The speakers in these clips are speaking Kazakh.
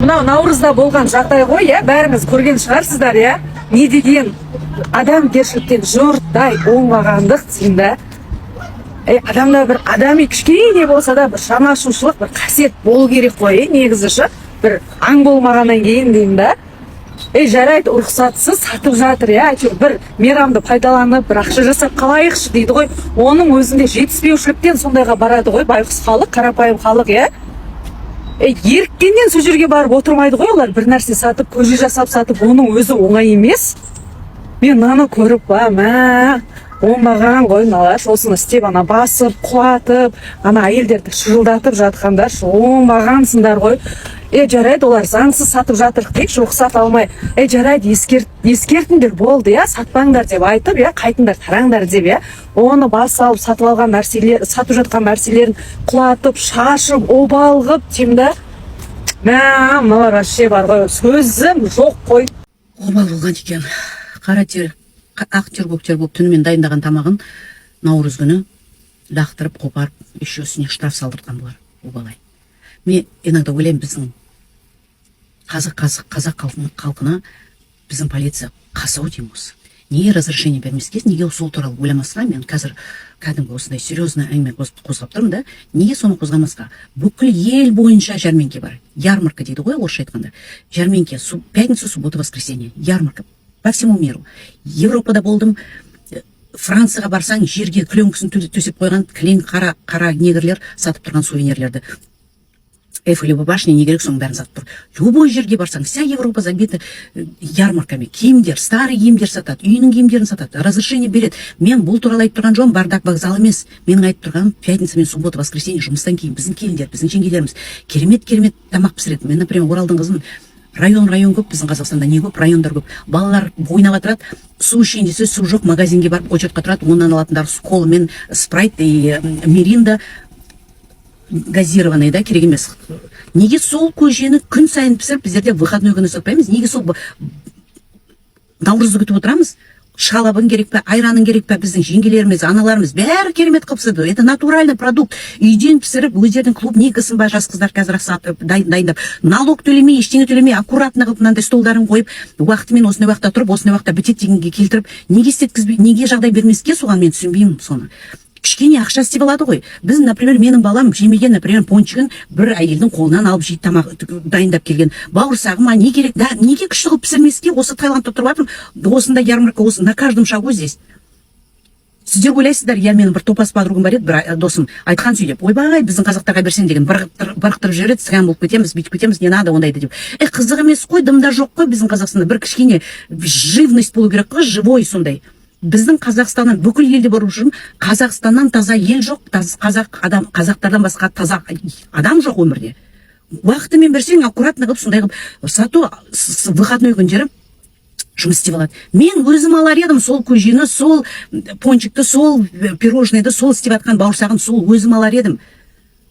мынау наурызда болған жағдай ғой, иә, бәріңіз көрген шығарсыздар, иә, не деген адамгершіліктен жұрттай оңбағандық деймін. Адамда бір адами кішкене болса да бір жанашушылық, бір қасиет болу керек қой, негізі ше, бір аң болмағаннан кейін деймін да. Жарайды, рұқсатсыз сатып жатыр, иә, әйтеуір бір мейрамды пайдаланып, бір ақша жасап қалайықшы дейді ғой. Оның өзінде жетіспеушіліктен сондайға барады ғой, байғұс халық, қарапайым халық, иә. Еріккеннен сол жерге барып отырмайды ғой, олар бір нәрсе сатып, көже жасап сатып, оның өзі оңай емес. Мен мынаны көріп, оңбаған ғой мыналар, осыны істеп, ана басып, құлатып, ана әйелдерді шырылдатып жатқандар, оңбағансыңдар ғой. Жарайды, олар заңсыз сатып жатыр дейікші, рұқсат алмай. Жарайды, ескертіңдер болды, иә, сатпаңдар деп айтып, иә, қайтыңдар, тараңдар деп, иә. Оны бас алып сатып алған нәрселер, сатып жатқан нәрселерін құлатып, шашып, обалғып, деймін. Мыналар вообще бар ғой, сөзім жоқ қой. Обал болған екен. Қара тер, ақ тер, көк тер болып түнімен дайындаған тамағын наурыз күні лақтырып, қопарып, еще үстіне штраф салдырған болар, обалай. Мен иногда ойлаймын, біздің қазақ халқына біздің полиция қасау деймін осы. Неге разрешение бермеске, неге сол туралы ойламасқа, мен қазір кәдімгі осындай серьезный әңгіме қозғап тұрмын да, неге соны қозғамасқа? Бүкіл ел бойынша жәрмеңке бар. Ярмарка дейді ғой, орысша айтқанда. Жәрмеңке, пятница, суббота, воскресенье. Ярмарка по всему миру. Европада болдым, Францияға барсаң, жерге клеенкасын төсеп қойған кілең қара негрлер сатып тұрған сувенирлерді. Эйфелева башня, не керек, соның бәрін сатып тұр. Любой жерге барсаң, вся Европа забита ярмарками. Киімдер, старый киімдер сатады, үйінің киімдерін сатады, разрешение береді. Мен бұл туралы айтып тұрған жоқпын, бардак вокзал емес. Менің айтып тұрғаным пятница мен суббота, воскресенье жұмыстан кейін біздің келіндер, біздің жеңгелеріміз керемет тамақ пісіреді. Мен, например, Оралдың қызымын. Район көп, біздің Қазақстанда не көп, райондар көп. Балалар ойнап отырады, су ішейін десе, су жоқ, магазинге барып очередьқа тұрады, онан алатындар кола мен спрайт и миринда газированный, да, керек емес. Неге сол көжені күн сайын пісіріп, біздерде выходной күні сатпаймыз? Неге сол наурызды күтіп отырамыз? Шалабын керек пе, айраның керек пе, біздің жеңгелеріміз, аналарымыз бәрі керемет қылып пісірді. Это натуральный продукт. Үйден пісіріп, өздердің клубникасын ба, жас қыздар қазір сатып, дайындап, налог төлемей, ештеңе төлемей, аккуратно қылып мынандай столдарын қойып, уақытымен осындай уақытта тұрып, осындай уақытта бітет дегенге келтіріп, неге істеткізбей, неге жағдай бермеске, соған мен түсінбеймін соны. Кішкене ақша істеп алады ғой. Біз, например, менің балам жемеген, например, пончигін бір әйелдің қолынан алып жейді, тамақ дайындап келген. Бауырсағыма не керек? Да, неге күшті қылып пісірмеске? Осы Таиландта тұрып жатырмын, осында ярмарка, осы на каждом шагу здесь. Сіздер ойлайсыздар, я менің бір топас подругам бар еді, бір досым айтқан сөйлеп, ойбай, біздің қазақтарға берсең деген, барықтырып жібереді, сыған болып кетеміз, бүйтіп кетеміз, не надо ондайды деп. Қызық емес қой, дымда жоқ қой біздің Қазақстанда, бір кішкене живность болу керек қой, живой сондай. Біздің Қазақстаннан, бүкіл елде бару үшін, Қазақстаннан таза ел жоқ, қазақтардан басқа таза адам жоқ өмірде. Уақытымен берсең, аккуратно қылып, сондай қылып, сату выходной күндері жұмыс істеп алады. Мен өзім алар едім, сол көжені, сол пончикті, сол пирожныйды, сол істеп атқан бауырсағын, сол өзім алар едім.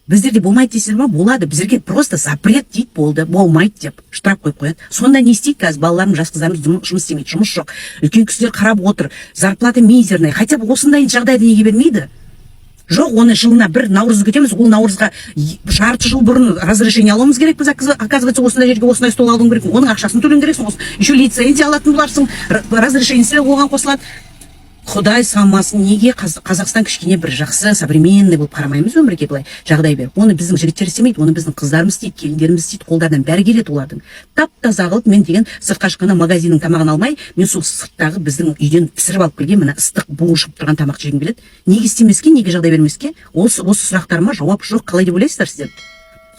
Біздерде болмайды дейсіздер ма? Болады. Біздерге просто запрет дейді, болды, болмайды деп штраф қойып қояды. Сонда не істейді қазір? Балаларым, жас қыздарымыз жұмыс істемейді, жұмыс жоқ. Үлкен кісілер қарап отыр, зарплата мизерная. Хотя бы осындай жағдайды неге бермейді? Жоқ, оны жылына бір наурыз күтеміз, ол наурызға жарты жыл бұрын разрешение алуымыз керек, біз оказывается осындай жерге осындай стол алуың керек, оның ақшасын төлеуің керексің, еще лицензия алатын боларсың, разрешение оған қосылады. Құдай салмасын, неге Қазақстан кішкене бір жақсы, современный болып қарамаймыз өмірге былай жағдай беріп. Оны біздің жігіттер істемейді, оны біздің қыздарымыз істейді, келіндеріміз істейді, қолдардан бәрі келеді олардың. Тап-таза қылып, мен деген сыртқа шыққанда магазиннің тамағын алмай, мен сол сырттағы біздің үйден пісіріп алып келген, мына ыстық буы шығып тұрған тамақ жегім келеді. Неге істемеске, неге жағдай бермеске? Осы сұрақтарыма жауап жоқ. Қалай деп ойлайсыздар сіздер?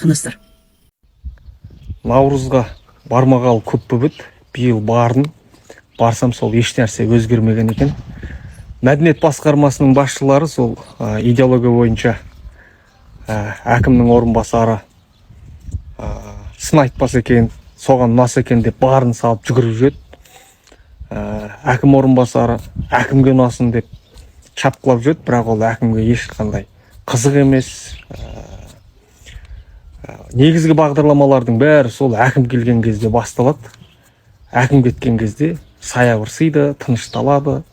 Қандастар. Наурызға бармағалы көп болып, биыл бардым. Барсам сол ешнәрсе өзгермеген екен. Мәдениет басқармасының басшылары сол идеология бойынша әкімнің орынбасары сын айтпас екен, соған мас екен деп барын салып жүгіріп жүреді. Әкім орынбасары әкімге ұнасын деп шапқылап жүреді, бірақ ол әкімге ешқандай қызық емес. Негізгі бағдарламалардың бәрі сол әкім келген кезде басталады. Әкім кеткен кезде саябырсиды, тынышталады.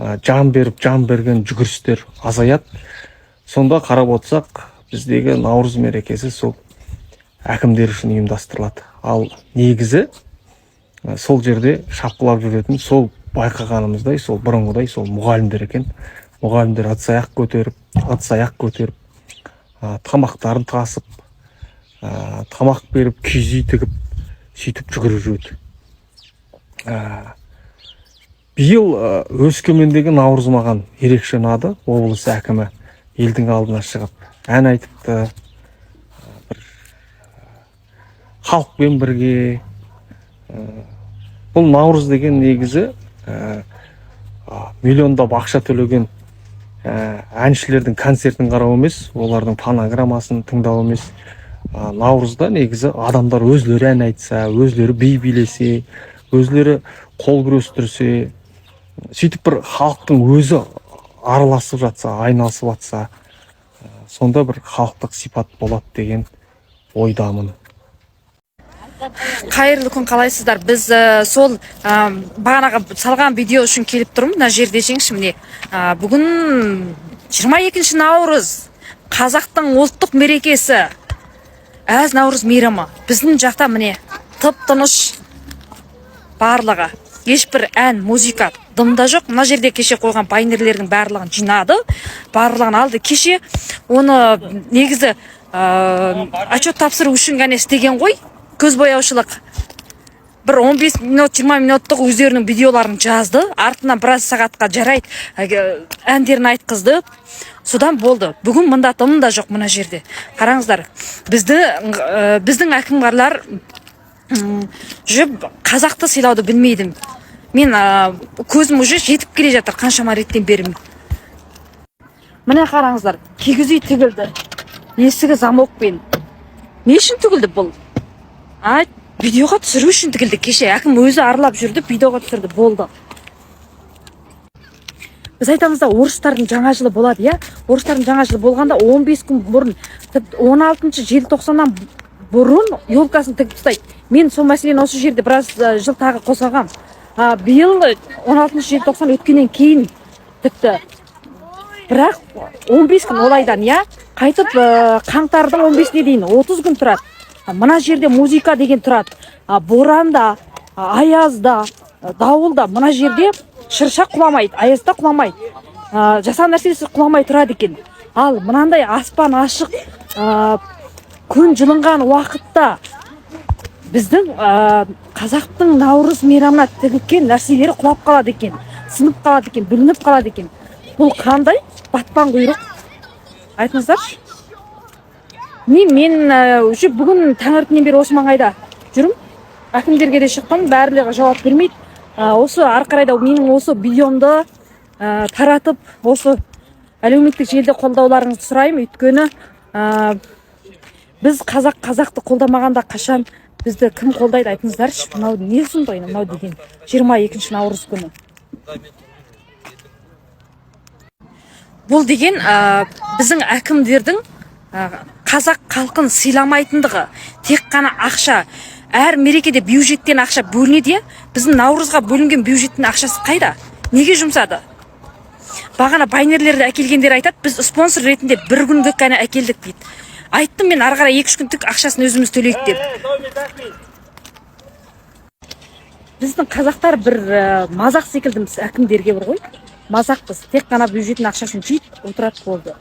Жан берген жүгірістер азаяды. Сонда қарап отырсақ, біздегі наурыз мерекесі сол әкімдер үшін ұйымдастырылады. Ал негізі сол жерде шапқылап жүретін сол байқағанымыздай сол бұрынғыдай сол мұғалімдер екен. Мұғалімдер ыдыс аяқ көтеріп, тамақтарын тасып, тамақ беріп, киіз үй тігіп, сөйтіп жүгіріп жүреді. Биыл Өскемендегі Наурыз маған ерекше ұнады. Облыс әкімі елдің алдына шығып ән айтыпты. Халықпен бірге. Бұл Наурыз деген негізі миллиондап ақша төлеген әншілердің концертін қарау емес, олардың фонограммасын тыңдау емес. Наурызда негізі адамдар өзлері ән айтса, өзлері би билесе, өзлері қол күрестірсе, сөйтіп бір халықтың өзі араласып жатса, айналысып жатса, сонда бір халықтық сипат болады деген ойдамын. Қайырлы күн, қалайсыздар? Біз сол бағанаға салған видео үшін келіп тұрмын. Мына жерде жеңші міне. Бүгін 22 наурыз, қазақтың ұлттық мерекесі. Әз Наурыз мейрамы. Біздің жақта міне тып-тыныш барлығы. Ешбір ән, музыка дымда жоқ. Мына жерде кеше қойған байнерлердің барлығын жинады. Барлығын алды кеше. Оны негізі отчет тапсыру үшін ғана істеген ғой. Көз бояушылық. Бір 15 минут, 20 минуттық өздерінің видеоларын жазды. Артынан біраз сағатқа жарайды әндерін айтқызды. Содан болды. Бүгін мында тымда жоқ мына жерде. Қараңыздар. Біздің әкімдарлар жүріп қазақты сыйлауды білмейді. Мен көзім уже жетіп келе жатыр қаншама реттен бері. Міне қараңыздар. Кигіз үй тігілді. Есігі замокпен. Не үшін тігілді бұл? Видеоға түсіру үшін тігілді. Кеше әкім өзі аралап жүрді, видеоға түсірді, болды. Біз айтамыз да, орыстардың жаңа жылы болады, иә? Орыстардың жаңа жылы болғанда 15 күн бұрын, 16 желтоқсаннан бұрын елкасын тігіп тастайды. Мен сол мәселені осы жерде біраз жыл тағы қозғағам. Биыл 16 желтоқсан өткеннен кейін тіпті. Бірақ 15 күн олайдан, иә? Қайтып қаңтардың 15-не дейін 30 күн тұрады. Мына жерде музыка деген тұрады. Боранда, аязда, дауылда, мына жерде шырша құламайды, аязда құламайды. Жасан нәрсесі құламай тұрады екен. Ал мынандай аспан ашық, күн жылынған уақытта біздің қазақтың Наурыз мейрамына тігілген нәрселері құлап қалады екен, сынып қалады екен, бүлініп қалады екен. Бұл қандай батпан құйрық? Айтыңыздаршы. Мен уже бүгін таңертеңнен бері осы маңайда жүрмін. Әкімдерге де шықтым, бәрілері жауап бермейді. Осы арқарайда менің осы видеомды таратып, осы әлеуметтік желіде қолдауларыңызды сұраймын. Өйткені біз қазақты қолдамағанда қашан бізді кім қолдайды, айтыңыздаршы. Мынау не сондай, мынау деген 22 наурыз күні. Бұл деген біздің әкімдердің қазақ халқын сыйламайтындығы, тек қана ақша, әр мерекеде бюджеттен ақша бөлінеді. Біздің Наурызға бөлінген бюджеттің ақшасы қайда? Неге жұмсады? Бағана байнерлерді әкелгендер айтады, біз спонсор ретінде бір күндік қана әкелдік дейді. Айттым мен ары қарай 2-3 күндік ақшасын өзіміз төлейік деп. Біздің қазақтар бір мазақ секілді әкімдерге бір ғой. Мазақпыз, тек қана бюджеттің ақшасын жейді, отырады, болды.